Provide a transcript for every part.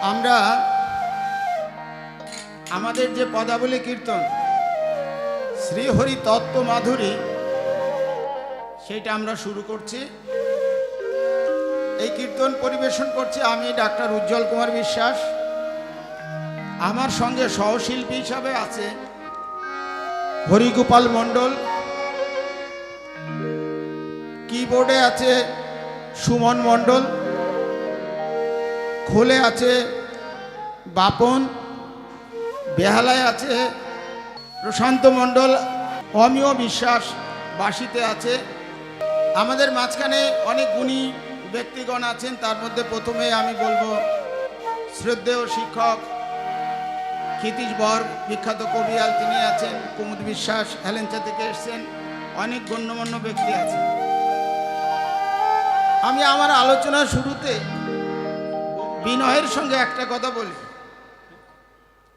আমরা আমাদের যে পদাবলী কীর্তন শ্রীহরি তত্ত্ব মাধুরী সেটা আমরা শুরু করছি। এই কীর্তন পরিবেশন করছি আমি ডাক্তার উজ্জ্বল কুমার বিশ্বাস। আমার সঙ্গে সহশিল্পী হিসাবে আছে হরিগোপাল মণ্ডল, কিবোর্ডে আছে সুমন মণ্ডল, খোলে আছে বাপন, বেহালায় আছে প্রশান্ত মণ্ডল, অমিয় বিশ্বাস বাঁশিতে আছে। আমাদের মাঝখানে অনেক গুণী ব্যক্তিগণ আছেন। তার মধ্যে প্রথমে আমি বলবো শ্রদ্ধেয় শিক্ষক ক্ষিতীশ বর, বিখ্যাত কবিয়াল তিনি আছেন। কুমুদ বিশ্বাস হেলেঞ্চা থেকে এসছেন। অনেক গণ্যমান্য ব্যক্তি আছেন। আমি আমার আলোচনার শুরুতে বিনয়ের সঙ্গে একটা কথা বলি।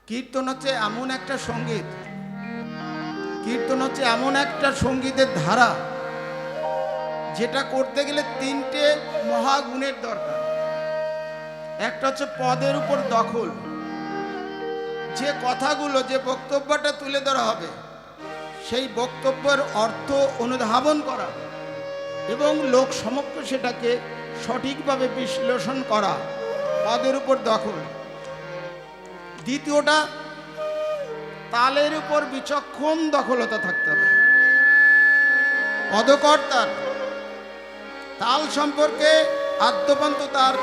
কীর্তন হচ্ছে এমন একটা সঙ্গীত, কীর্তন হচ্ছে এমন একটা সঙ্গীতের ধারা যেটা করতে গেলে তিনটে মহাগুণের দরকার। একটা হচ্ছে পদের উপর দখল, যে কথাগুলো যে বক্তব্যটা তুলে ধরা হবে সেই বক্তব্যের অর্থ অনুধাবন করা এবং লোক সমক্ষ সেটাকে সঠিকভাবে বিশ্লেষণ করা, পদের উপর দখল। দ্বিতীয়টা, তালের উপর বিচক্ষণ দখলতা থাকতে হবে। পদকর্তার তাল সম্পর্কে আদ্যপান্ত তার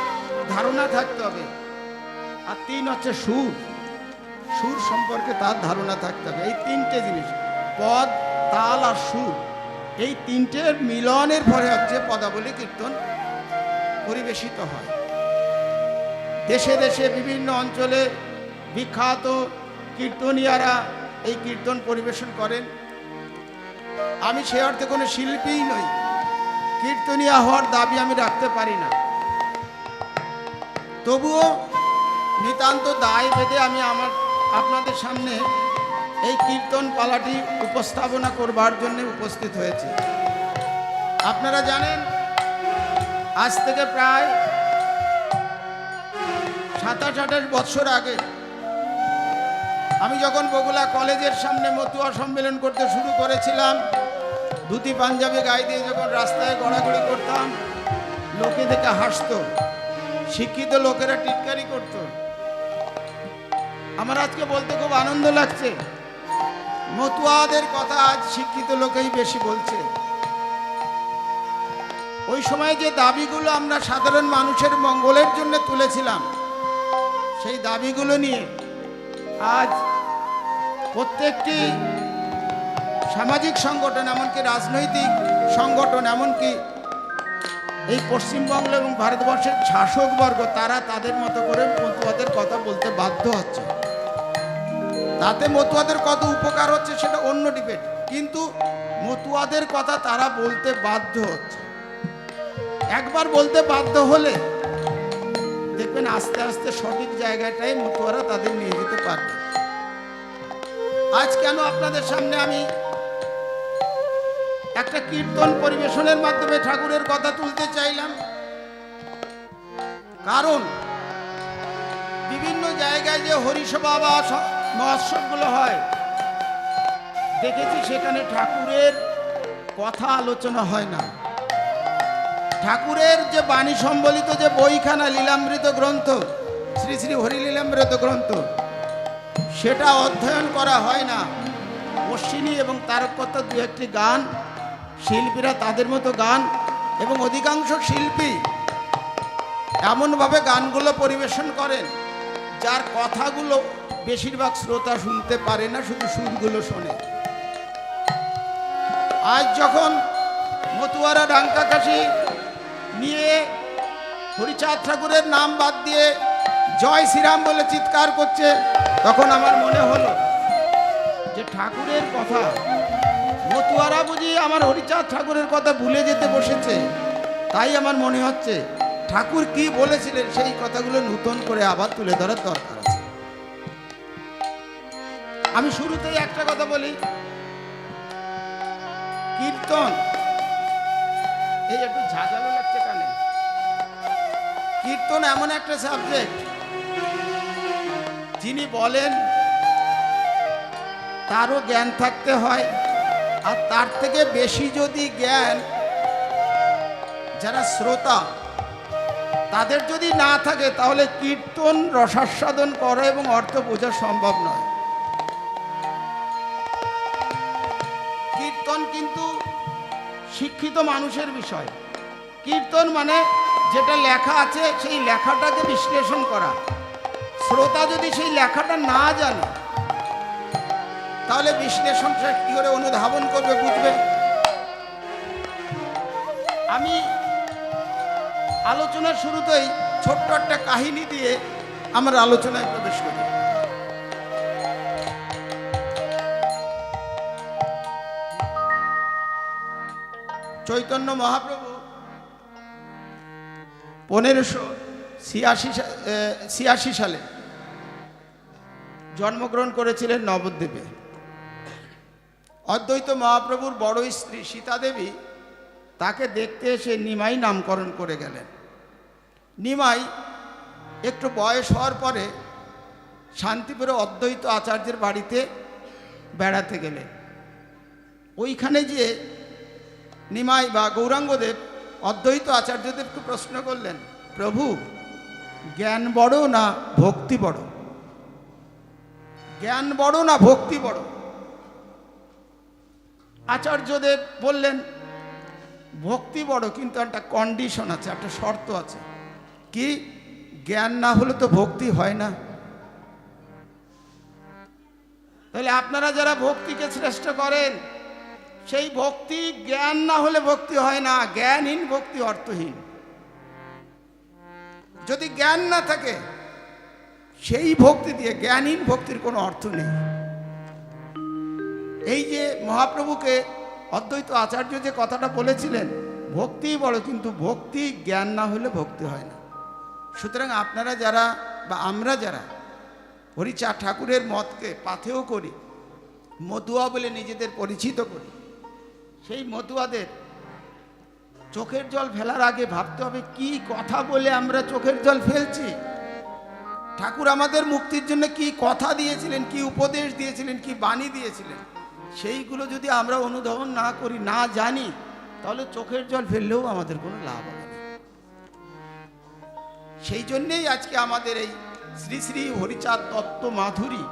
ধারণা থাকতে হবে। আর তিন হচ্ছে সুর, সুর সম্পর্কে তার ধারণা থাকতে হবে। এই তিনটে জিনিস, পদ, তাল আর সুর, এই তিনটের মিলনের পরে হচ্ছে পদাবলী কীর্তন পরিবেশিত হয়। দেশে দেশে বিভিন্ন অঞ্চলে বিখ্যাত কীর্তনিয়ারা এই কীর্তন পরিবেশন করেন। আমি সে অর্থে কোনো শিল্পীই নই, কীর্তনিয়া হওয়ার দাবি আমি রাখতে পারি না। তবুও নিতান্ত দায় বেঁধে আমি আপনাদের সামনে এই কীর্তন পালাটি উপস্থাপনা করবার জন্য উপস্থিত হয়েছে। আপনারা জানেন আজ থেকে প্রায় 27-28 বছর আগে আমি যখন বগুড়া কলেজের সামনে মতুয়া সম্মেলন করতে শুরু করেছিলাম, ধুতি পাঞ্জাবি গায়ে দিয়ে যখন রাস্তায় গড়াগড়ি করতাম, লোকে দেখে হাসতো, শিক্ষিত লোকেরা টিটকারি করত। আমার আজকে বলতে খুব আনন্দ লাগছে, মতুয়াদের কথা আজ শিক্ষিত লোকেই বেশি বলছে। ওই সময় যে দাবিগুলো আমরা সাধারণ মানুষের মঙ্গলের জন্য তুলেছিলাম, সেই দাবিগুলো নিয়ে আজ প্রত্যেকটি সামাজিক সংগঠন, এমনকি রাজনৈতিক সংগঠন, এমনকি এই পশ্চিমবঙ্গ এবং ভারতবর্ষের শাসকবর্গ, তারা তাদের মতো করে মতুয়াদের কথা বলতে বাধ্য হচ্ছে। তাতে মতুয়াদের কত উপকার হচ্ছে সেটা অন্য ডিবেট, কিন্তু মতুয়াদের কথা তারা বলতে বাধ্য হচ্ছে। একবার বলতে বাধ্য হলে দেখবেন আস্তে আস্তে সঠিক জায়গাটাই মতুয়ারা তাদের নিয়ে যেতে পারবে। আজ কেন আপনাদের সামনে আমি একটা কীর্তন পরিবেশনের মাধ্যমে ঠাকুরের কথা তুলতে চাইলাম? কারণ বিভিন্ন জায়গায় যে হরিসভা বা মহোৎসবগুলো হয়, দেখেছি সেখানে ঠাকুরের কথা আলোচনা হয় না। ঠাকুরের যে বাণী সম্বলিত যে বইখানা লীলামৃত গ্রন্থ, শ্রী শ্রী হরিলীলামৃত গ্রন্থ, সেটা অধ্যয়ন করা হয় না। অশ্বিনী এবং তারকতা দু একটি গান, শিল্পীরা তাদের মতো গান, এবং অধিকাংশ শিল্পী এমনভাবে গানগুলো পরিবেশন করেন যার কথাগুলো বেশিরভাগ শ্রোতা শুনতে পারে না, শুধু সুরগুলো শোনে। আজ যখন মতুয়ারা ডাঙ্কা কাশি নিয়ে হরিচাঁদ ঠাকুরের নাম বাদ দিয়ে জয় শ্রীরাম বলে চিৎকার করছে, তখন আমার মনে হলো যে ঠাকুরের কথা মতুয়ারা বুঝি আমার হরিচাঁদ ঠাকুরের কথা ভুলে যেতে বসেছে। তাই আমার মনে হচ্ছে ঠাকুর কি বলেছিলেন সেই কথাগুলো নতুন করে আবার তুলে ধরার দরকার আছে। আমি শুরুতেই একটা কথা বলি, কীর্তন, এই একটু ঝাঁঝালো লাগছে কানে, কীর্তন এমন একটা সাবজেক্ট যিনি বলেন তারও জ্ঞান থাকতে হয়, আর তার থেকে বেশি যদি জ্ঞান যারা শ্রোতা তাদের যদি না থাকে, তাহলে কীর্তন রসাস্বাদন করা এবং অর্থ বোঝা সম্ভব নয়। কীর্তন কিন্তু শিক্ষিত মানুষের বিষয়। কীর্তন মানে যেটা লেখা আছে সেই লেখাটাকে বিশ্লেষণ করা। শ্রোতা যদি সেই লেখাটা না জানে, তাহলে বিশ্লেষণটা কি করে অনুধাবন করবে, বুঝবে? আমি আলোচনার শুরুতেই ছোট্ট একটা কাহিনী দিয়ে আমার আলোচনায় প্রবেশ করি। চৈতন্য মহাপ্রভু 1586 সালে জন্মগ্রহণ করেছিলেন নবদ্বীপে। অদ্বৈত মহাপ্রভুর বড় স্ত্রী সীতা দেবী তাকে দেখতে এসে নিমাই নামকরণ করে গেলেন। নিমাই একটু বয়স হওয়ার পরে শান্তিপুরে অদ্বৈত আচার্যের বাড়িতে বেড়াতে গেলেন। ওইখানে যে নিমাই বা গৌরাঙ্গদেব অদ্বৈত আচার্যদেবকে প্রশ্ন করলেন, প্রভু জ্ঞান বড় না ভক্তি বড়? জ্ঞান বড় না ভক্তি বড়? আচার্যদেব বললেন ভক্তি বড়, কিন্তু একটা কন্ডিশন আছে, একটা শর্ত আছে। কি? জ্ঞান না হলে তো ভক্তি হয় না। তাহলে আপনারা যারা ভক্তিকে শ্রেষ্ঠ করেন, সেই ভক্তি জ্ঞান না হলে ভক্তি হয় না। জ্ঞানহীন ভক্তি অর্থহীন। যদি জ্ঞান না থাকে, সেই ভক্তি দিয়ে জ্ঞানহীন ভক্তির কোনো অর্থ নেই। এই যে মহাপ্রভুকে অদ্বৈত আচার্য যে কথাটা বলেছিলেন, ভক্তি বড়, কিন্তু ভক্তি জ্ঞান না হলে ভক্তি হয় না। সুতরাং আপনারা যারা বা আমরা যারা হরিচাঁদ ঠাকুরের মতকে পাথেয় করি, মতুয়া বলে নিজেদের পরিচিত করি, সেই মতুয়াদের চোখের জল ফেলার আগে ভাবতে হবে কি কথা বলে আমরা চোখের জল ফেলছি। ঠাকুর আমাদের মুক্তির জন্য কি কথা দিয়েছিলেন, কি উপদেশ দিয়েছিলেন, কি বাণী দিয়েছিলেন, সেইগুলো যদি আমরা অনুধাবন না করি, না জানি, তাহলে চোখের জল ফেললেও আমাদের কোনো লাভ হবে না। সেই জন্যেই আজকে আমাদের এই শ্রী শ্রী হরিচাঁদ তত্ত্ব মাধুরী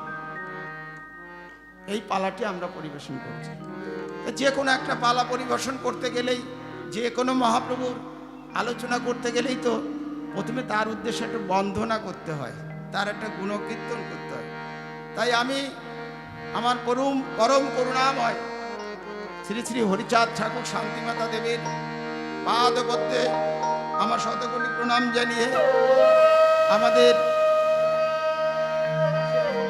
এই পালাটি আমরা পরিবেশন করছি। যে কোনো একটা পালা পরিবেশন করতে গেলেই, যে কোনো মহাপ্রভুর আলোচনা করতে গেলেই তো প্রথমে তার উদ্দেশ্যে একটা বন্দনা করতে হয়, তার একটা গুণকীর্তন করতে হয়। তাই আমি আমার পরম করুণাময় শ্রী শ্রী হরিচাঁদ ঠাকুর শান্তিমাতা দেবীর পাদপদ্মে আমার শতকোটি প্রণাম জানিয়ে আমাদের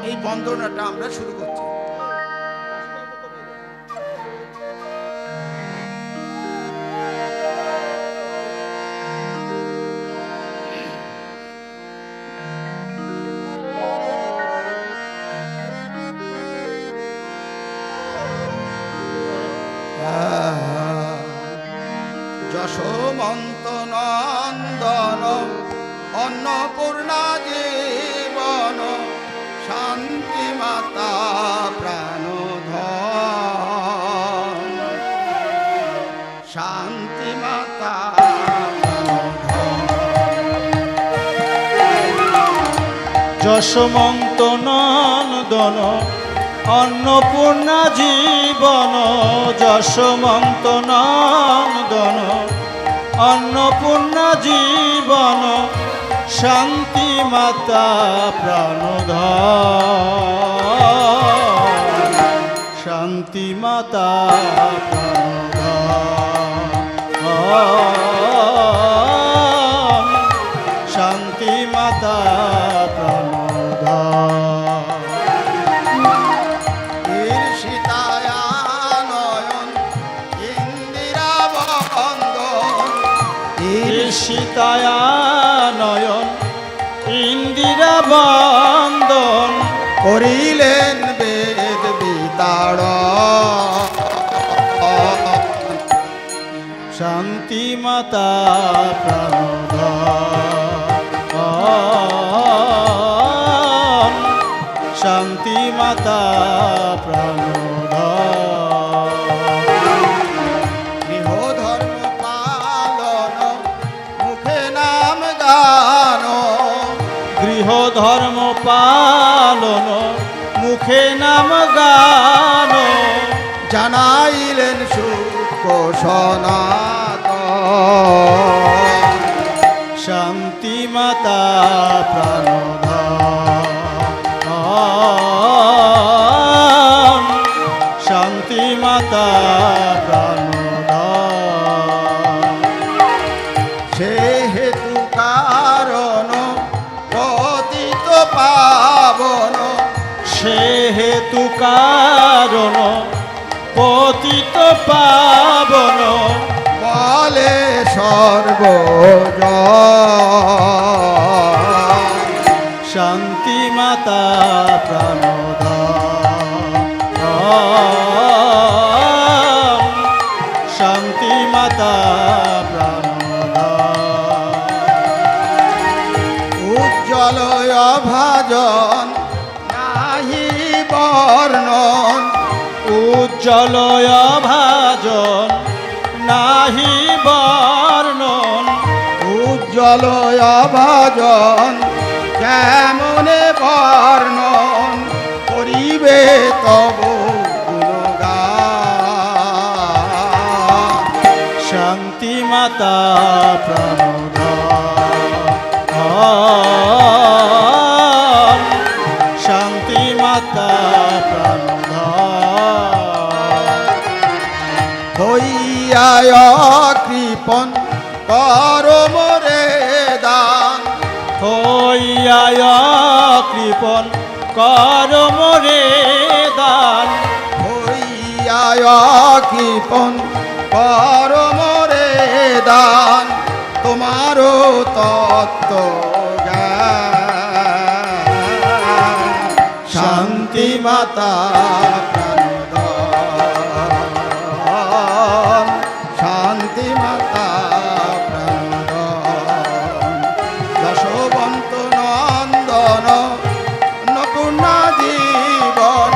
এই বন্দনাটা আমরা শুরু করছি। যশোমন্ত নন্দন অন্নপূর্ণা জীবন শান্তি মাতা প্রাণধন, শান্তি মাতা যশোমন্ত নন্দন অন্নপূর্ণা জীবন, যশোমন্ত নন্দন অন্নপূর্ণা জীবন শান্তি মাতা প্রাণধন, শান্তি মাতা প্রাণধন, শান্তি মাতা প্রাণধন। সীতায়া নয়ন ইন্দিরা বন্দন করিলেন বেদ বিতাড়ন, শান্তি মাতা প্রাণধন, মাতা প্রাণধন গৃহধর্ম পালন মুখে নাম গান, গৃহধর্ম পালন মুখে নাম গান, জানাইলেন সূক্ষ্ম সনাতন। শান্তি মাতা প্রাণধন শান্তি মাতা প্রাণধন সে হেতু কারণ পতিত পাবন, সে হেতু কারণ পতিত পাবন বলে সর্বজন। শান্তি মাতা প্রাণধন শান্তি মাতা প্রাণধন উজ্জ্বল অভাজন নাহি বর্ণন, উজ্জ্বল ভাজন নাহি বর্ণন, উজ্জ্বল অভাজন কেমনে বর্ণন করিবে তব গুণগান। শান্তি মাতা প্রাণধন শান্তি মাতা প্রাণধন হইয়ায় কৃপণ কর মোরে দান, হইয়ায় কৃপণ কর মোরে দান, হইয়ায় কৃপণ কর মোরে দান, তোমারও তত্ত্ব জ্ঞান। শান্তি মাতা প্রাণধন, শান্তি মাতা প্রাণধন, যশোবন্ত নন্দন অন্নপূর্ণা জীবন,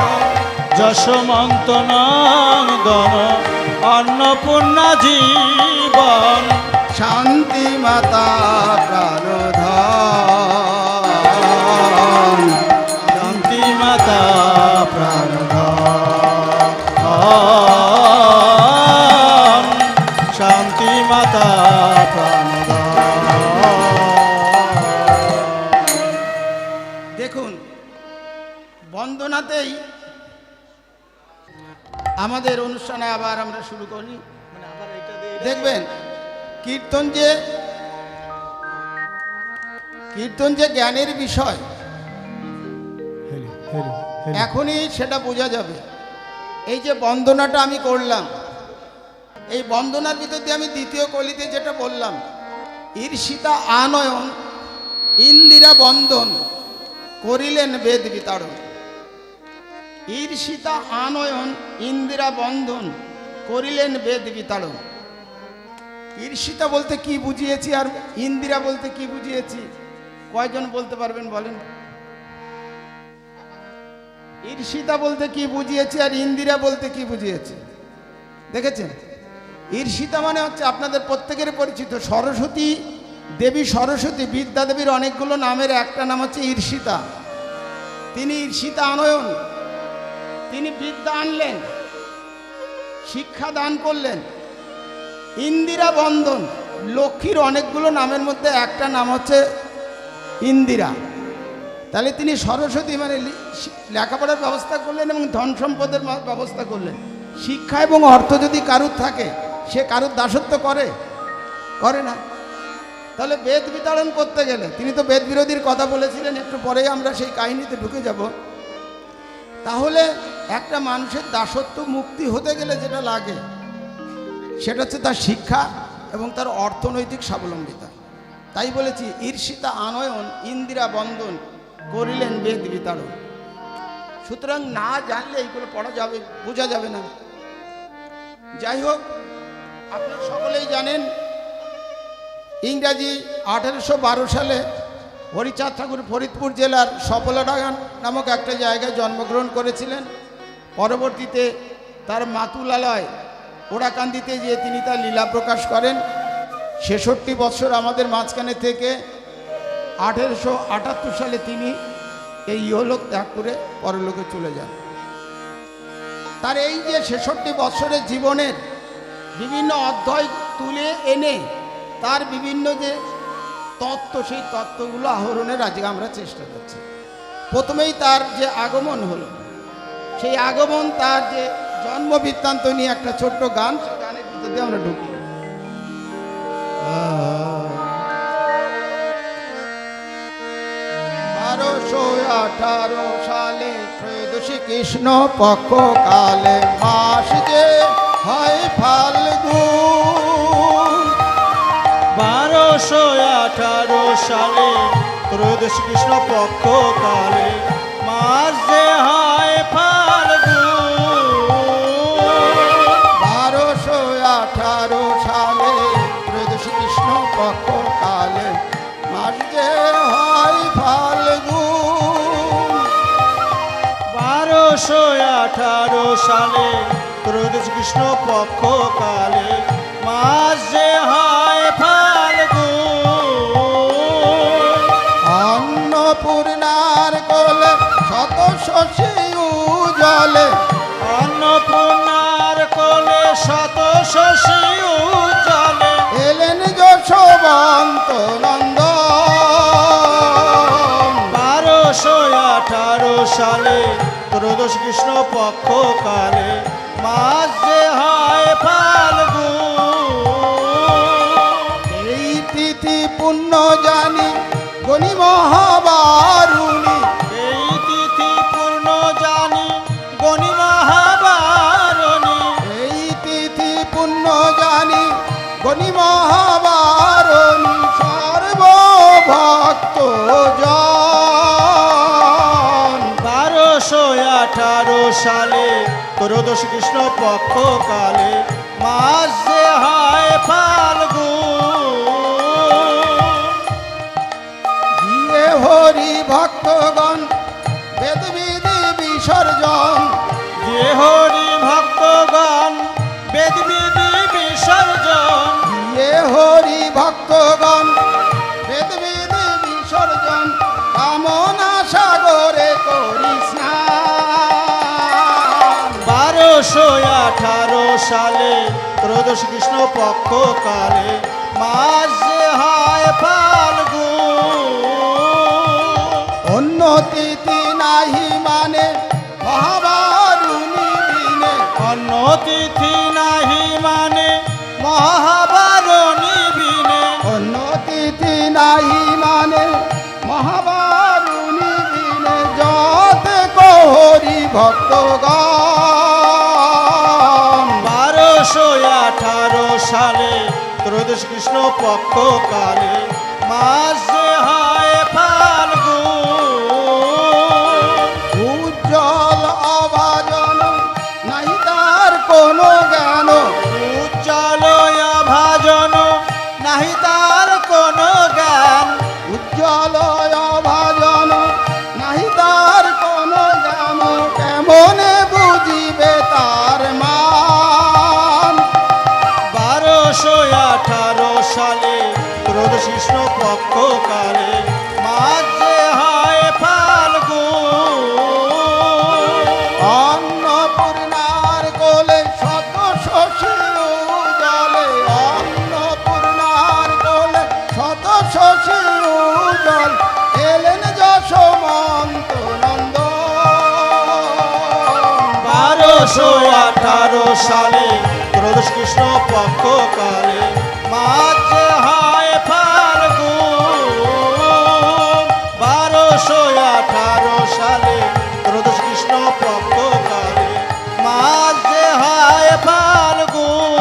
যশমন্ত নন্দন অন্নপূর্ণা জীবন, শান্তি মাতা প্রাণধন, শান্তি মাতা প্রাণধন শান্তি মাতা প্রাণধন দেখুন বন্দনাতেই আমাদের অনুষ্ঠানে আবার আমরা শুরু করি। দেখবেন কীর্তন যে জ্ঞানের বিষয় এখনই সেটা বোঝা যাবে। এই যে বন্দনাটা আমি করলাম, এই বন্দনার ভিতর দিয়ে আমি দ্বিতীয় কলিতে যেটা বললাম, ঈর্ষিতা আনয়ন ইন্দিরা বন্দন করিলেন বেদ বিতাড়ন। ঈর্ষিতা আনয়ন ইন্দিরা বন্ধন করিলেন বেদ বিতাড়ন। ঈর্ষিতা বলতে কি বুঝিয়েছি আর ইন্দিরা বলতে কি বুঝিয়েছি, কয়জন বলতে পারবেন বলেন? ঈর্ষিতা বলতে কি বুঝিয়েছি আর ইন্দিরা বলতে কি বুঝিয়েছি দেখেছেন? ঈর্ষিতা মানে হচ্ছে আপনাদের প্রত্যেকের পরিচিত সরস্বতী দেবী, সরস্বতী বিদ্যা দেবীর অনেকগুলো নামের একটা নাম হচ্ছে ঈর্ষিতা। তিনি ঈর্ষিতা আনয়ন, তিনি বিদ্যা আনলেন, শিক্ষা দান করলেন। ইন্দিরা বন্দন, লক্ষ্মীর অনেকগুলো নামের মধ্যে একটা নাম হচ্ছে ইন্দিরা। তাহলে তিনি সরস্বতী মানে লেখাপড়ার ব্যবস্থা করলেন এবং ধন সম্পদের ব্যবস্থা করলেন। শিক্ষা এবং অর্থ যদি কারুর থাকে, সে কারুর দাসত্ব করে না। তাহলে বেদ বিতাড়ন করতে গেলে, তিনি তো বেদ বিরোধীর কথা বলেছিলেন, একটু পরেই আমরা সেই কাহিনীতে ঢুকে যাব। তাহলে একটা মানুষের দাসত্ব মুক্তি হতে গেলে যেটা লাগে সেটা হচ্ছে তার শিক্ষা এবং তার অর্থনৈতিক স্বাবলম্বিতা। তাই বলেছি ঈর্ষিতা আনয়ন ইন্দিরা বন্দন করিলেন বেদ বিতাড়ন। সুতরাং না জানলে এইগুলো পড়া যাবে, বোঝা যাবে না। যাই হোক, আপনারা সকলেই জানেন ইংরাজি 1812 সালে হরিচাঁদ ঠাকুর ফরিদপুর জেলার সফলডাঙ্গা নামক একটা জায়গায় জন্মগ্রহণ করেছিলেন। পরবর্তীতে তার মাতুলালয় ওড়াকান্দিতে গিয়ে তিনি তার লীলা প্রকাশ করেন। ৬৬ বৎসর আমাদের মাঝখানে থেকে 1878 সালে তিনি এই ইহলোক ত্যাগ করে পরলোকে চলে যান। তার এই যে ৬৬ বৎসরের জীবনের বিভিন্ন অধ্যায় তুলে এনে তার বিভিন্ন যে তত্ত্ব, সেই তত্ত্বগুলো আহরণের আজকে আমরা চেষ্টা করছি। প্রথমেই তার যে আগমন হলো, সেই আগমন, তার যে জন্ম বৃত্তান্ত নিয়ে একটা ছোট্ট গান, সেই গানের ভিতর দিয়ে আমরা ঢুকি। 1218 সালে ত্রয়োদশী কৃষ্ণ পক্ষ কালে মাস যে হয় ফাল্গুন। 1218 সালে ত্রয়োদশ কৃষ্ণ পক্ষ কালে মাস যে হয় ফাল্গুন। 1218 সালে ত্রয়োদশী কৃষ্ণ পক্ষ কালে মাস যে হয় ফাল্গুন। 1218 সালে ত্রয়োদশ কৃষ্ণ পক্ষ কালে মাস যে হয় ফাল্গুন। অন্নপূর্ণার কোলে শত শশী উজ্জ্বলে, অন্নপূর্ণার কোলে শত শশী উজ্জ্বলে এলেন যশোবন্ত নন্দন। 1218 সালে ত্রয়োদশ কৃষ্ণ পক্ষ কালে মাস যে হয় ফাল্গুন। এই তিথি পুণ্য জানি গণি মহাবারুণী, এই তিথি পূর্ণ জানি গণি মহাবারণী। এই তিথি পুণ্য জানি গণি মহাবারুণী। সর্বভক্ত জন 1218 সালে ত্রয়োদশ কৃষ্ণ পক্ষ কালে মাস যে হয় ফাল্গুন। দিয়ে হরি ভক্তগণ বেদবিধি বিসর্জন, যে হরি ভক্তগণ বেদবিধি বিসর্জন। দিয়ে হরি ভক্তগণ বেদবিধি বিসর্জন। কামনা সাগরে করি স্নান। 1218 সালে ত্রয়োদশ কৃষ্ণ পক্ষ কালে মাস যে হয় ফাল্গুন। অন্য তিথি নাহি মানে মহাবারুণী দিনে, অন্য তিথি নাহি মানে মহাবারণী বিনে। অন্য তিথি নাহি মানে মহাবারুণী দিনে। যত হরি ভক্তগণ 1218 সালে ত্রয়োদশ কৃষ্ণ পক্ষ কালে মাস যে হয় ফাল্গুন। উজ্জ্বল অভাজন নাই তার কোনো জ্ঞান, উজ্জ্বল ভাজন নাহি তার কোনো জ্ঞান। উজ্জ্বল অভাজন নাহি তার কোনো জ্ঞান। কেমনে বুঝিবে তার মান। 1218 সালে ত্রয়োদশ কৃষ্ণ পক্ষ কালে মাস যে হয় ফাল্গুন। অন্নপূর্ণার কোলে শত শশী উজ্জ্বলে, অন্নপূর্ণার কোলে শত শশী উজ্জ্বল। এলেন যশোমন্ত নন্দন। 1218 সালে ত্রয়োদশ কৃষ্ণ পক্ষ কালে মাস যে হয় ফাল্গুন। 1218 সালে ত্রয়োদশ কৃষ্ণ পক্ষ কালে মাস যে হয় ফাল্গুন।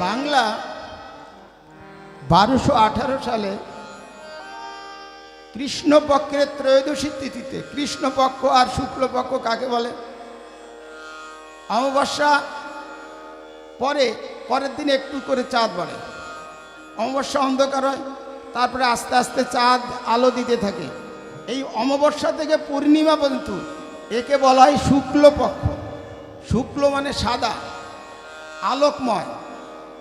বাংলা 1218 সালে কৃষ্ণপক্ষের ত্রয়োদশী তিথিতে, কৃষ্ণপক্ষ আর শুক্লপক্ষ কাকে বলে? অমাবস্যা পরের দিন একটু করে চাঁদ বাড়ে, অমাবস্যা অন্ধকার হয়, তারপরে আস্তে আস্তে চাঁদ আলো দিতে থাকে। এই অমাবস্যা থেকে পূর্ণিমা পর্যন্ত একে বলা হয় শুক্লপক্ষ। শুক্ল মানে সাদা, আলোকময়,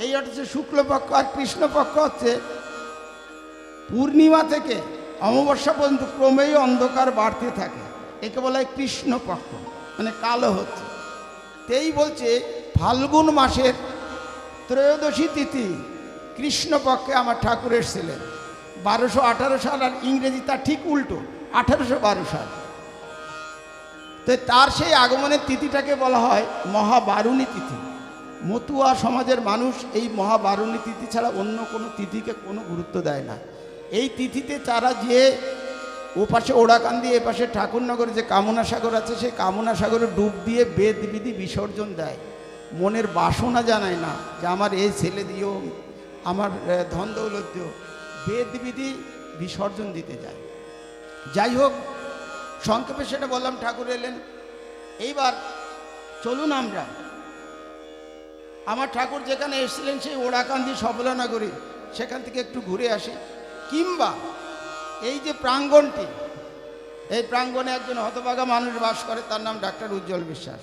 এই হচ্ছে শুক্লপক্ষ। আর কৃষ্ণপক্ষ হচ্ছে পূর্ণিমা থেকে অমাবস্যা পর্যন্ত ক্রমেই অন্ধকার বাড়তে থাকে, একে বলা হয় কৃষ্ণপক্ষ, মানে কালো হচ্ছে। তেই বলছে ফাল্গুন মাসের ত্রয়োদশী তিথি কৃষ্ণপক্ষে আমার ঠাকুর এসেছিলেন 1218 সাল, আর ইংরেজি তার ঠিক উল্টো 1812 সাল। তো তার সেই আগমনের তিথিটাকে বলা হয় মহাবারুণী তিথি। মতুয়া সমাজের মানুষ এই মহাবারুণী তিথি ছাড়া অন্য কোনো তিথিকে কোনো গুরুত্ব দেয় না। এই তিথিতে তারা যে ওপাশে ওড়াকান্দি এপাশে ঠাকুরনগরে যে কামনা সাগর আছে, সেই কামনা সাগরে ডুব দিয়ে বেদ বিধি বিসর্জন দেয়। মনের বাসনা জানায় না যে আমার এই ছেলে দিও, আমার ধন দৌলত দিও, বেদ বিধি বিসর্জন দিতে যায়। যাই হোক, সংক্ষেপে সেটা বললাম, ঠাকুর এলেন। এইবার চলুন আমরা আমার ঠাকুর যেখানে এসেছিলেন সেই ওড়াকান্দি সবলনগরী, সেখান থেকে একটু ঘুরে আসি। কিংবা এই যে প্রাঙ্গণটি, এই প্রাঙ্গণে একজন হতভাগা মানুষ বাস করে, তার নাম ডাক্তার উজ্জ্বল বিশ্বাস।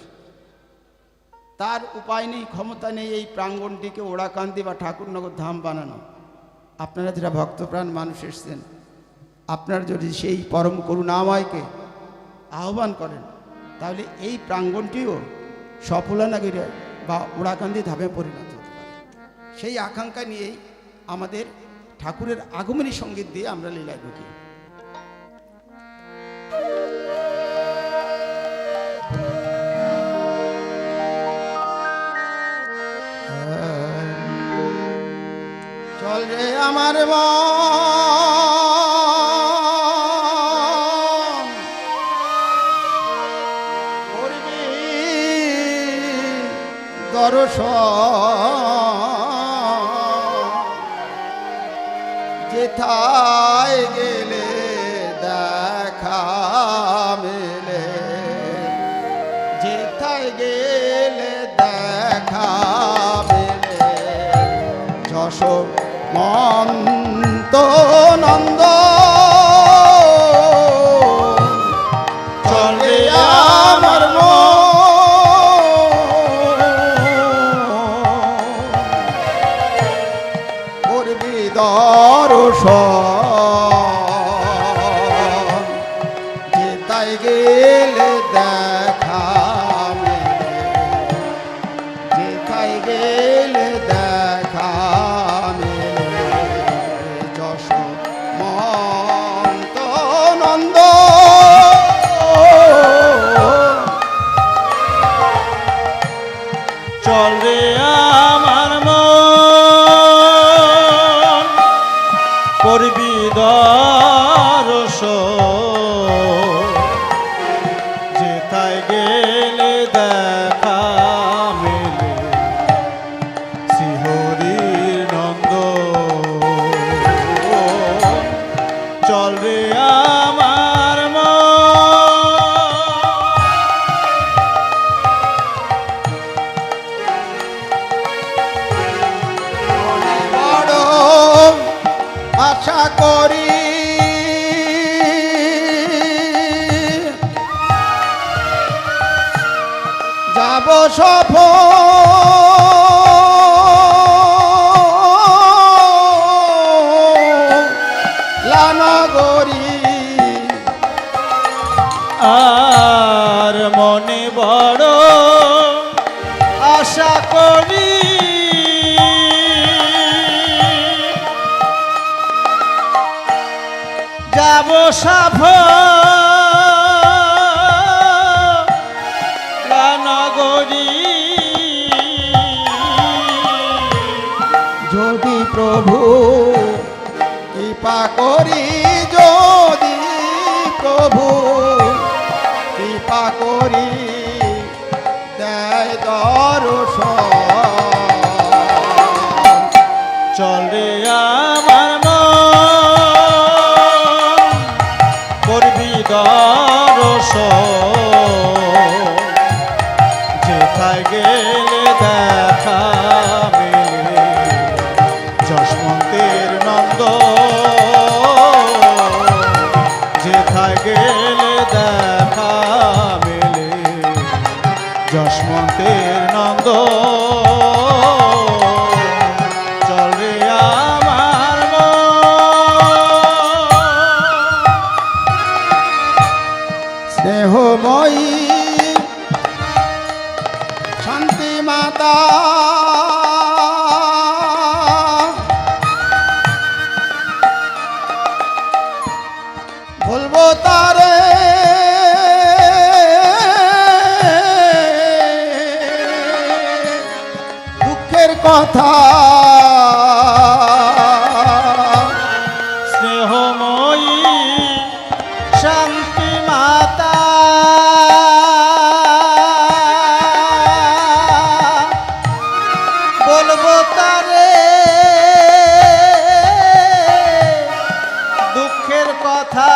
তার উপায় নেই, ক্ষমতা নেই এই প্রাঙ্গণটিকে ওড়াকান্দি বা ঠাকুরনগর ধাম বানানো। আপনারা যারা ভক্তপ্রাণ মানুষ এসছেন, আপনারা যদি সেই পরম করুণাময়কে আহ্বান করেন, তাহলে এই প্রাঙ্গণটিও সফলনগরী বা ওড়াকান্দি ধামে পরিণত হতে পারে। সেই আকাঙ্ক্ষা নিয়েই আমাদের ঠাকুরের আগমনী সঙ্গীত দিয়ে আমরা লীলায় ঢুকি। চল রে আমার মন, করবি দর্শন, যেথায় গেলে দেখা মেলে, যেথায় গেলে দেখা মেলে, যশোমন্ত নন্দ চলে আমার করবি দর্শন, যেথায় গেলে দেখা মেলে, যেথায় গেলে দেখা মেলে, যশোমন্ত নন্দ চল রে আমার মন, করবি দর্শন, যেথায় গেলে দেখা মেলে, শ্রীহরির নন্দ। চল রে আমার মন, বড় আশা করি যাব সফলনগরী, আর মনে বড় আশা করি যাব সফলনগরী। যদি প্রভু কৃপা করি, যদি প্রভু কৃপা করি দেয় দর্শন, চল রে আমার মন, করবি দর্শন, যেথায় গেলে দেখা মেলে, যশমন্তের নন্দ। বলবো তারে দুঃখের কথা, স্নেহময়ী শান্তি মাতা, বলবো তারে দুঃখের কথা,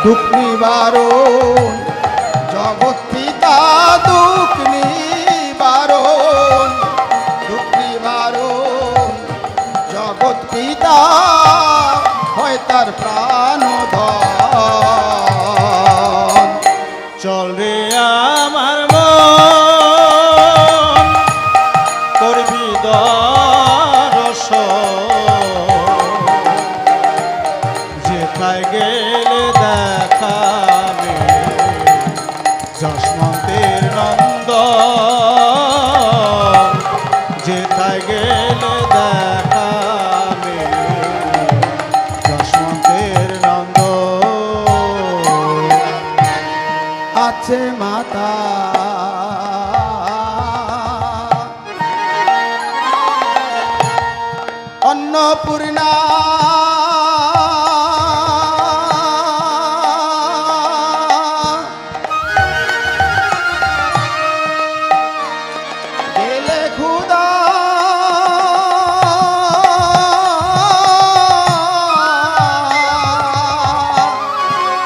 দুঃখ নিবারণ জগৎ পিতা, দুঃখ নিবারণ, দুঃখ নিবারণ জগৎ পিতা, হয় তার প্রাণধন। চল রে আমার মন, করবি দর্শন, যেথায় গেলে দেখাবে যশমন্তের নন্দন, যেথায় গেলে দেখাবে যশমন্তের নন্দন। আছে মাতা অন্নপূর্ণা, গেলে খুদা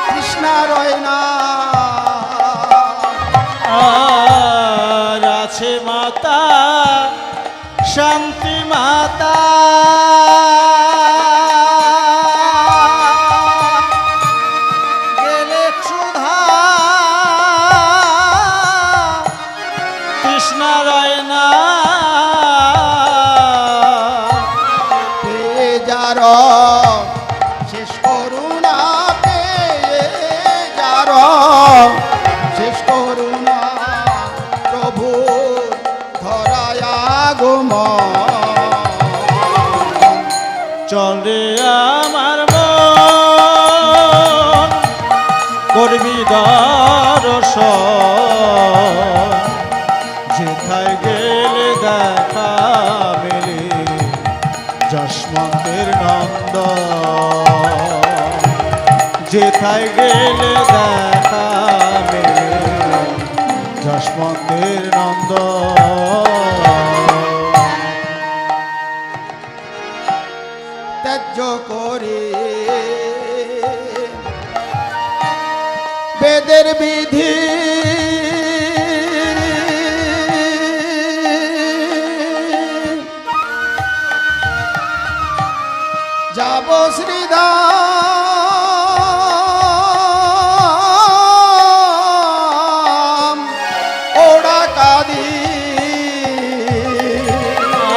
কৃষ্ণা রয় না। আর আছে মাতা শান্তি মাতা, গেলে ক্ষুধা তৃষ্ণা রয় না। পেয়ে যার শেষ করুণা, পেয়ে যার শেষ করুণা, প্রভু ধরায় আগমন। চল রে আমার মন, করবি দর্শন, যেথায় গেলে দেখা মেলে যশমন্তের নন্দন, যেথায় গেলে দেখা মেলে যশমন্তের নন্দন। ত্যায্য করে বেদের বিধি, যাব শ্রীধাম ওরা কাঁদি।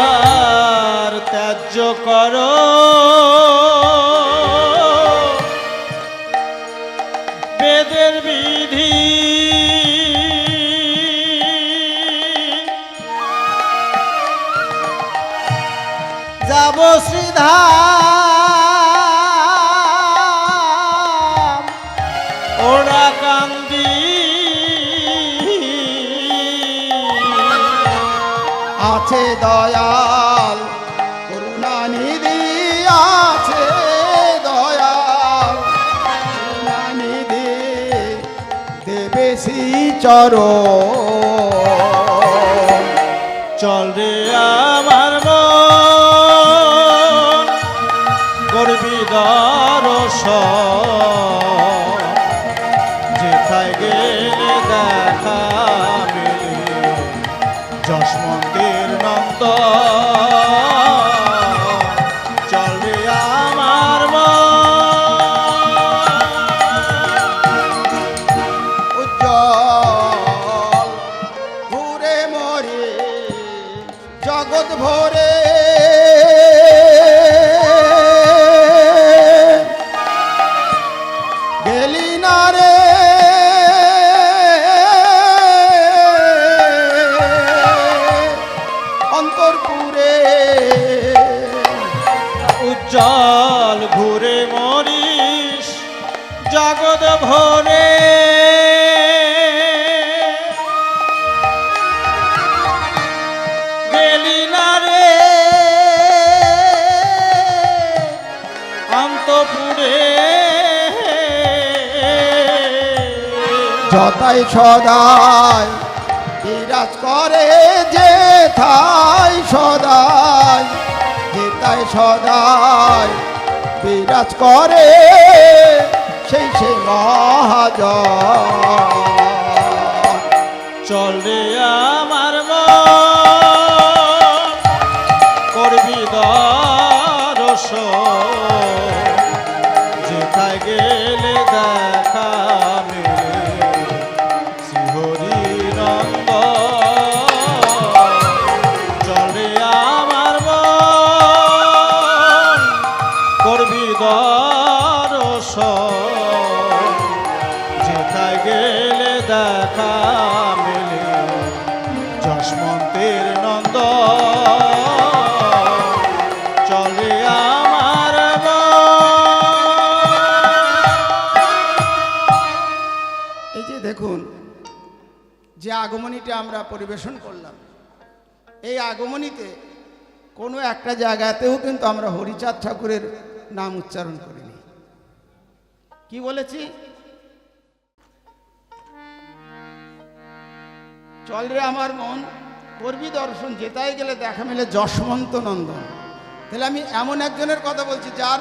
আর ত্যায্য করো বেদের বিধি, যাব শ্রীধাম ওরা কান্দি। আছে দয়াল করুণানিধি, আছে দয়াল করুণানিধি, দেবে শ্রীচরণ। চল রে আমার মন, করবি দর্শন, যেথায় গেলে দেখা মেলে যশমন্তের নন্দন। চল রে আমার মন, উজ্জ্বল ঘুরে মরে জগৎ ভরে, উজ্জ্বল ঘুরে মরিস জগৎ ভরে, গেলি না রে অন্তপুরে, যতাই সদাই বিরাজ করে যে থাই সদাই, যেতাই সদাই বিরাজ করে সেই সেই মহাজন। চল রে আমার মন করবি দর্শন, যেথায় গেলে দেখা মেলে শ্রীহরি নন্দ। চল রে আমার মন করবি দর্শন, যেথায় গেলে দেখা মেলে যশমন্তের নন্দ। চলে আমার এই যে দেখুন, যে আগমনীটা আমরা পরিবেশন করলাম, এই আগমনীতে কোনো একটা জায়গাতেও কিন্তু আমরা হরিচাঁদ ঠাকুরের নাম উচ্চারণ করিনি। কি বলেছি? চল রে আমার মন করবি দর্শন, যেতাই গেলে দেখা মেলে যশমন্ত নন্দন। তাহলে আমি এমন একজনের কথা বলছি যার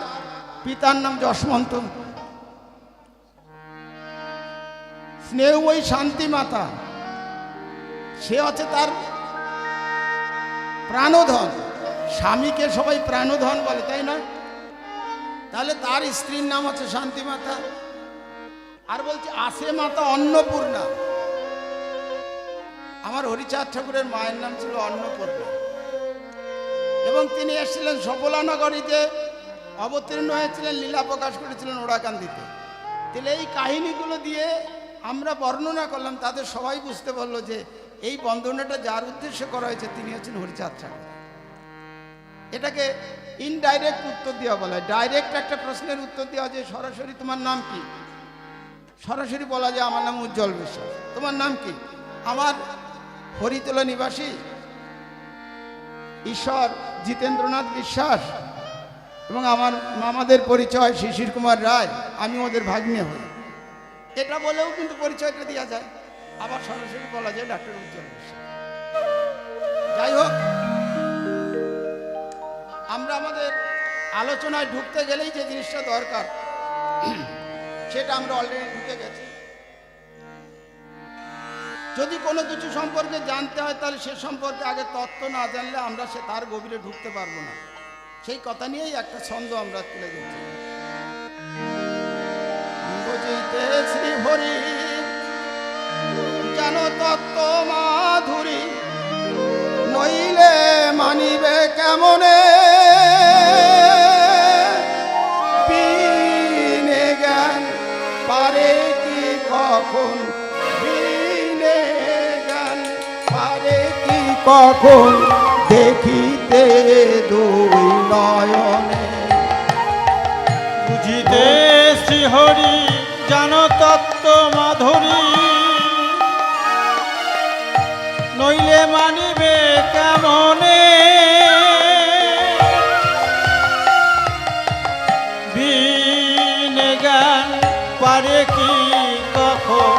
পিতার নাম যশমন্ত, স্নেহ ওই শান্তি মাতা, সে হচ্ছে তার প্রাণধন। স্বামীকে সবাই প্রাণধন বলে, তাই না? তাহলে তার স্ত্রীর নাম হচ্ছে শান্তি মাতা। আর বলছে আসে মাতা অন্নপূর্ণা। আমার হরিচাঁদ ঠাকুরের মায়ের নাম ছিল অন্নপূর্ণা, এবং তিনি এসেছিলেন সফলানগরীতে, অবতীর্ণ হয়েছিলেন, লীলা প্রকাশ করেছিলেন ওরাকান্দিতে। তাহলে এই কাহিনীগুলো দিয়ে আমরা বর্ণনা করলাম, তাদের সবাই বুঝতে পারলো যে এই বন্দনাটা যার উদ্দেশ্যে করা হয়েছে তিনি হচ্ছেন হরিচাঁদ ঠাকুর। এটাকে ইনডাইরেক্ট উত্তর দেওয়া বলা হয়। ডাইরেক্ট একটা প্রশ্নের উত্তর দেওয়া যে সরাসরি তোমার নাম কি, সরাসরি বলা যায় আমার নাম উজ্জ্বল বিশ্বাস। তোমার নাম কি? আমার হরিতলা নিবাসী ঈশ্বর জিতেন্দ্রনাথ বিশ্বাস, এবং আমার মামাদের পরিচয় শিশির কুমার রায়, আমি ওদের ভাগ্নে হই। এটা বলেও কিন্তু পরিচয়টা দেওয়া যায়। আবার সরাসরি বলা যায় ডাক্তার উজ্জ্বল বিশ্বাস। যাই হোক, আমরা আমাদের আলোচনায় ঢুকতে গেলেই যে জিনিসটা দরকার সেটা আমরা অলরেডি ঢুকে গেছি। যদি কোনো কিছু সম্পর্কে জানতে হয় তাহলে সে সম্পর্কে আগে তত্ত্ব না জানলে আমরা তার গভীরে ঢুকতে পারবো না। সেই কথা নিয়েই একটা ছন্দ আমরা তুলে দিচ্ছি। বুঝিতে শ্রী হরি যেন তত্ত্ব মাধুরী, নইলে মানিবে কেমনে, বিনে জ্ঞান পারে কি কখন, বিনে জ্ঞান পারে কি কখন, দেখিতে দুই নয়নে। বুঝিতে শ্রীহরি জান তত্ত্ব মাধুরী, নইলে মানিবে কেমনে, বিনে জ্ঞান পারে কি কখন,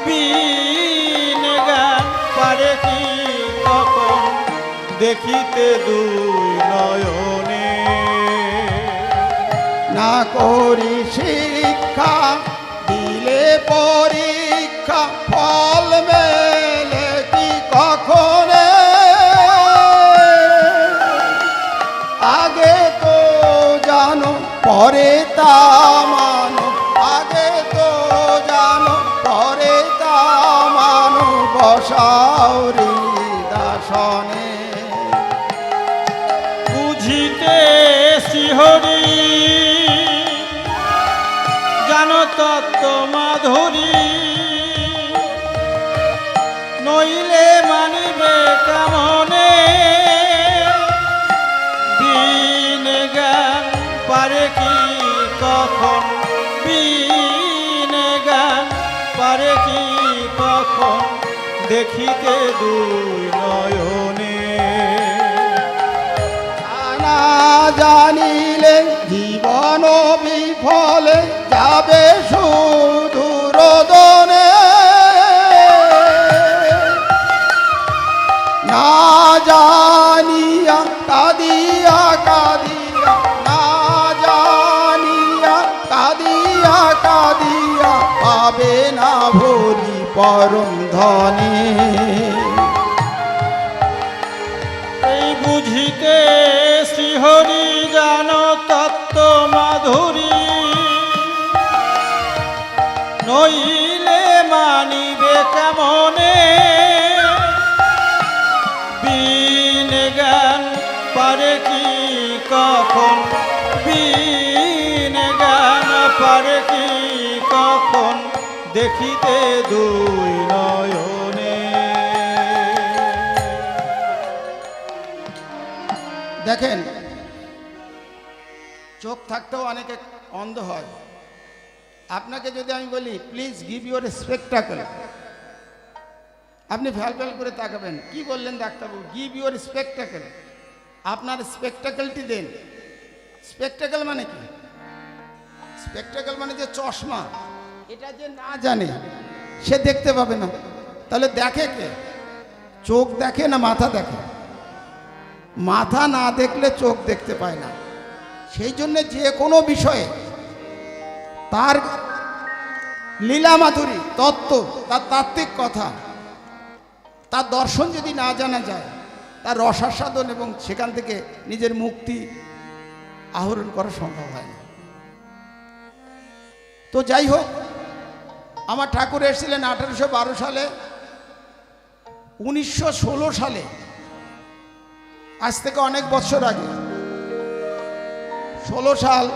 বিনে জ্ঞান পারে কি কখন, দেখিতে দুই নয়নে। না করি শিক্ষা দিলে পরীক্ষা, ফল মেলে কি কখনে, আগে তো জানো পরে তা মানো, আগে তো জানো পরে তা মানো, বসাও হৃদাসনে। বুঝিতে শ্রীহরি জান তত্ত্ব মাধুরী, নইলে মানিবে কেমনে, বিনে জ্ঞান পারে কি কখন বিনে জ্ঞান পারে কি কখন দেখিতে দুই নয়নে না জানিলে জীবন বিফলে যাবে সুদূরদনে না জানিয়া কাঁদিয়া কাঁদিয়া না জানিয়া কাঁদিয়া কাঁদিয়া পাবে না ভরি পরম ধনে এই বুঝিতে শ্রীহরি জান তত্ত্ব মাধুরী নইলে মানিবে কেমনে বিন জ্ঞান পারে কি কখন বিন জ্ঞান পারে কি কখন দেখিতে দুই নয়নে দেখেন, চোখ থাকতেও অনেকে অন্ধ হয়। আপনাকে যদি আমি বলি প্লিজ গিভ ইউর স্পেকটাকল, আপনি ফ্যাল ফ্যাল করে তাকাবেন। কি বললেন ডাক্তারবাবু? গিভ ইউর স্পেকটাকল, আপনার স্পেকটাকলটি দেন। স্পেকটাকল মানে কি? স্পেকটাকল মানে যে চশমা, এটা যে না জানে সে দেখতে পাবে না। তাহলে দেখে কে? চোখ দেখে না মাথা দেখে? মাথা না দেখলে চোখ দেখতে পায় না। সেই জন্য যে কোনো বিষয়ে তার লীলা মাধুরী তত্ত্ব, তার তাত্ত্বিক কথা, তার দর্শন যদি না জানা যায়, তার রসাস্বাদন এবং সেখান থেকে নিজের মুক্তি আহরণ করা সম্ভব হয় না। তো যাই হোক, আমার ঠাকুর এসেছিলেন 1812 সালে। 1916 সালে, আজ থেকে অনেক বছর আগে, 16 সাল,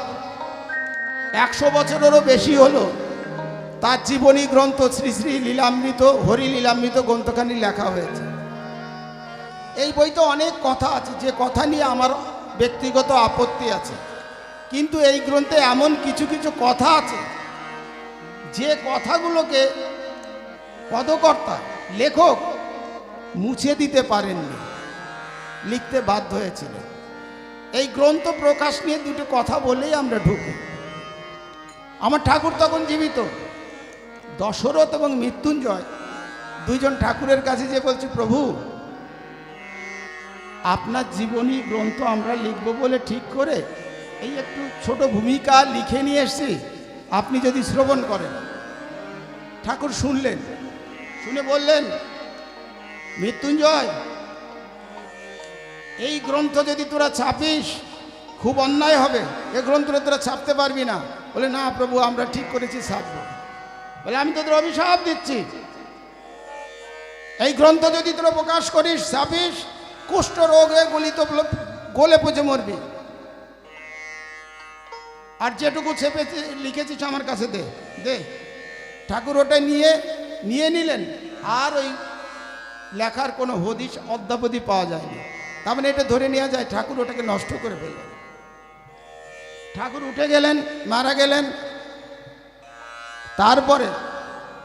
100 বছরেরও বেশি হলো, তার জীবনী গ্রন্থ শ্রী শ্রী লীলামৃত, হরি লীলামৃত গ্রন্থখানি লেখা হয়েছে। এই বইতে অনেক কথা আছে, যে কথা নিয়ে আমার ব্যক্তিগত আপত্তি আছে, কিন্তু এই গ্রন্থে এমন কিছু কিছু কথা আছে যে কথাগুলোকে পদকর্তা লেখক মুছে দিতে পারেননি, লিখতে বাধ্য হয়েছিলেন। এই গ্রন্থ প্রকাশ নিয়ে দুটো কথা বলেই আমরা ঢুকি। আমার ঠাকুর তখন জীবিত। দশরথ এবং মৃত্যুঞ্জয় দুইজন ঠাকুরের কাছে যে বলছে, প্রভু আপনার জীবনী গ্রন্থ আমরা লিখব বলে ঠিক করে এই একটু ছোট ভূমিকা লিখে নিয়ে এসছি, আপনি যদি শ্রবণ করেন। ঠাকুর শুনলেন, শুনে বললেন, মৃত্যুঞ্জয়, এই গ্রন্থ যদি তোরা ছাপিস খুব অন্যায় হবে, এই গ্রন্থটা তোরা ছাপতে পারবি না। বলে, না প্রভু, আমরা ঠিক করেছি ছাপব। বলে, আমি তোদের অভিশাপ দিচ্ছি, এই গ্রন্থ যদি তোরা প্রকাশ করিস, ছাপিস, কুষ্ঠ রোগে গলে পচে মরবি। আর যেটুকু ছেপে লিখেছিস আমার কাছে দে দে। ঠাকুর ওটা নিয়ে নিলেন, আর ওই লেখার কোনো হদিশ অদ্যাবধি পাওয়া যায়নি। তার মানে এটা ধরে নেওয়া যায় ঠাকুর ওটাকে নষ্ট করে ফেললেন। ঠাকুর উঠে গেলেন, মারা গেলেন। তারপরে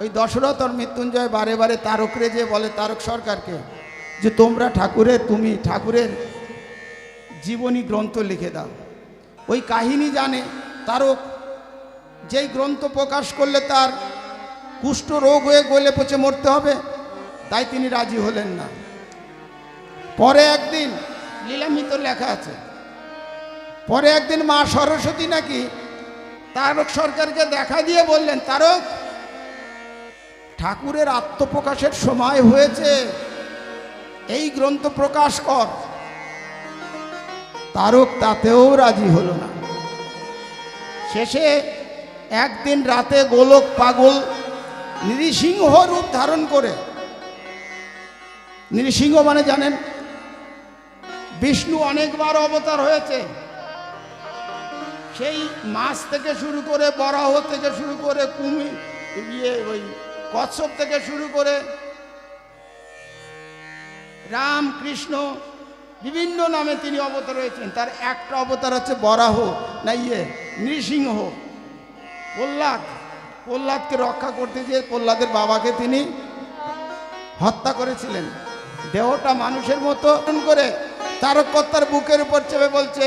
ওই দশরথ আর মৃত্যুঞ্জয় বারে বারে তারকরে যে বলে, তারক সরকারকে, যে তোমরা তুমি ঠাকুরের জীবনী গ্রন্থ লিখে দাও। ওই কাহিনী জানে তারক, যেই গ্রন্থ প্রকাশ করলে তার কুষ্ঠ রোগ হয়ে গলে পচে মরতে হবে, তাই তিনি রাজি হলেন না। পরে একদিন, লীলামৃত লেখা আছে, পরে একদিন মা সরস্বতী নাকি তারক সরকারকে দেখা দিয়ে বললেন, তারক, ঠাকুরের আত্মপ্রকাশের সময় হয়েছে, এই গ্রন্থ প্রকাশ কর। তারক তাতেও রাজি হলো না। শেষে একদিন রাতে গোলক পাগল নৃসিংহ রূপ ধারণ করে, নৃসিংহ মানে জানেন, বিষ্ণু অনেকবার অবতার হয়েছে, সেই মাছ থেকে শুরু করে, বরাহ থেকে শুরু করে, ওই কচ্ছপ থেকে শুরু করে, রাম কৃষ্ণ বিভিন্ন নামে তিনি অবতার হয়েছেন। তার একটা অবতার হচ্ছে বরাহ, না নৃসিংহ প্রহ্লাদকে রক্ষা করতে গিয়ে প্রহ্লাদের বাবাকে তিনি হত্যা করেছিলেন। দেহটা মানুষের মতো করে তারকর্তার বুকের উপর চেপে বলছে,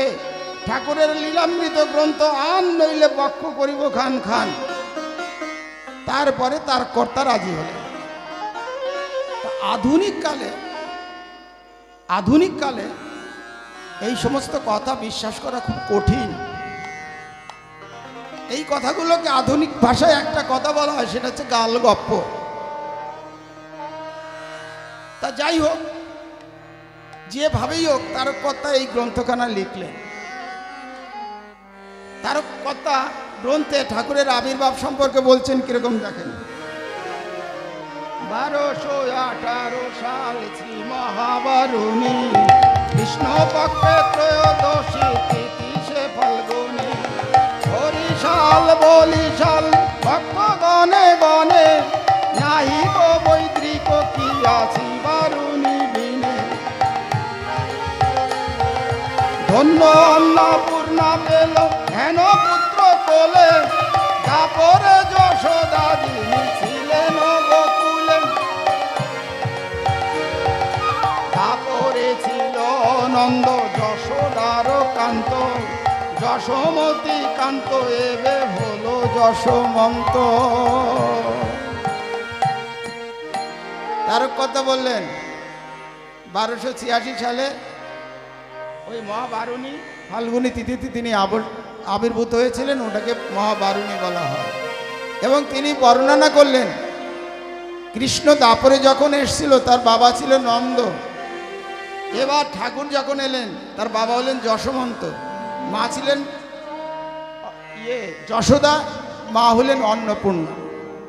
ঠাকুরের লীলামৃত গ্রন্থ আন, নইলে বক্ষ করিব খান খান। তারপরে তার কর্তা রাজি হলেন। আধুনিক কালে এই সমস্ত কথা বিশ্বাস করা খুব কঠিন। এই কথাগুলোকে আধুনিক ভাষায় একটা কথা বলা হয়, সেটা হচ্ছে গাল গপ্প। তা যাই হোক, যেভাবেই হোক তারকর্তা এই গ্রন্থখানা লিখলেন। তারকর্তা গ্রন্থে ঠাকুরের আবির্ভাব সম্পর্কে বলছেন কিরকম দেখেন। 1218 সাল শ্রী মহাবারুণী, কৃষ্ণ পক্ষে ত্রয়োদশী তিথি ফাল্গুনী, হরিশাল বলিশাল ভক্ত গণে গণে, নাহি গো বৈদ্রিক কি আছি বারুণী বিনে। ধন্য অন্নপূর্ণা পেল হেন পুত্র কোলে, তারপরে যশোদা যিনি ছিলেন গোকুলে। তারপরে ছিল নন্দ যশোদার কান্ত, যশোমতী কান্ত এবে হলো যশোমন্ত। তার কথা বললেন 1286 সালে ওই মহাবারুণী ফাল্গুনী তিথিতে তিনি আবির্ভূত হয়েছিলেন, ওটাকে মহাবারুণী বলা হয়। এবং তিনি বর্ণনা করলেন কৃষ্ণ দাপরে যখন এসেছিল তার বাবা ছিল নন্দ, এবার ঠাকুর যখন এলেন তার বাবা হলেন যশোমন্ত, মা ছিলেন যশোদা, মা হলেন অন্নপূর্ণা।